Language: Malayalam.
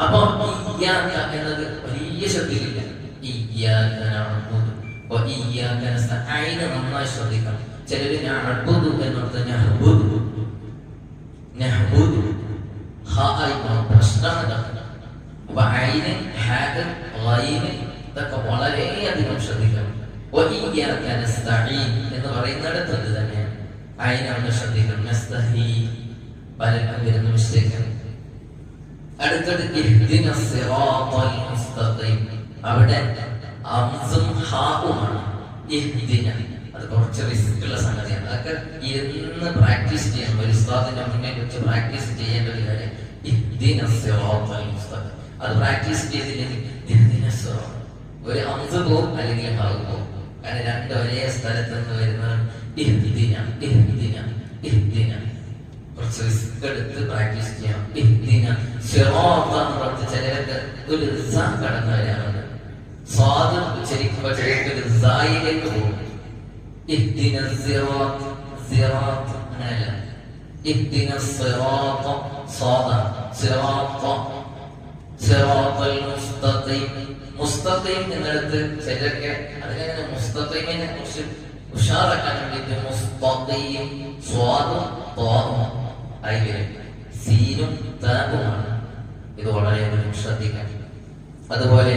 അപ്പൊ ഇയ്യാക എന്നത് വലിയ ശബ്ദമില്ല. ഇയ്യാക നഅ്ബുദു വ ഇയ്യാക നസ്തഈൻ നന്നായി ശ്രദ്ധിക്കണം. ചിലര് നഅ്ബുദു എന്നർത്ഥം നഅ്ബുദു ഹായ് പ്രശ്നമാണ്. ഐന് ഹാദ് ഗൈന് ഇതൊക്കെ വളരെയധികം ശ്രദ്ധിക്കണം. വ ഇയ്യാക നസ്തഈൻ എന്ന് പറയുന്നിടത്ത് ഇത് തന്നെയാണ്. ഐനാണ് ശ്രദ്ധിക്കണം. നസ്തഹീ പലർക്കും വരുന്ന മിസ്റ്റേക്കാണ്. അടുത്തത് ഇഹ്ദിനസ് സിറാത്തൽ മുസ്തഖീം. അവിടെ അംസും ഹാവുമാണ്. ഇഹ്ദിന അത് കുറച്ച് റിസ്ക് ഉള്ള സംഗതിയാണ്. അതൊക്കെ ഇരുന്ന് പ്രാക്ടീസ് ചെയ്യണം. ഒരു ഉസ്താദിന്റെ മുന്നിൽ വെച്ച് പ്രാക്ടീസ് ചെയ്യേണ്ട ഒരു കാര്യം. ഇഹ്ദിനസ് സിറാത്തൽ മുസ്തഖീം അത് പ്രാക്ടീസ് ചെയ്തില്ലെങ്കിൽ ഇഹ്ദിനസ് സിറാത്ത് ഒരു അംസ് പോവും അല്ലെങ്കിൽ ഹാവ് പോവും. കാരണം രണ്ട് ഒരേ സ്ഥലത്ത് നിന്ന് വരുന്നതാണ്. ഇഹ്ദിന ഇഹ്ദിന ഇഹ്ദിന കുറച്ച് റിസ്ക് എടുത്ത് പ്രാക്ടീസ് ചെയ്യണം. ഇഹ്ദിന സിറാത്ത എന്ന് പറഞ്ഞ് ചിലർക്ക് ഒരു സ കടന്നു വരാറുണ്ട്. സ്വാദ് ഉച്ചരിക്കുമ്പോൾ ചിലർക്ക് ഒരു സായിലേക്ക് പോകും. ഇഹ്ദിന സിറാത്ത് സിറാത്ത് അങ്ങനെയല്ല. ഇഹ്ദിന സിറാത്ത സ്വാദ സിറാത്ത സിറാത്തൽ മുസ്തഖീം മുസ്തഖീം എന്നിടത്ത് ചിലർക്ക് അതിനെ മുസ്തഖീമിനെ കുറിച്ച് ഉഷാറാക്കാൻ വേണ്ടിയിട്ട് മുസ്തഖീം സ്വാദും ത്വാഉം ആയി വരും. സീനും താഉമാണ്. ഇത് വളരെ ശ്രദ്ധിക്കണം. അതുപോലെ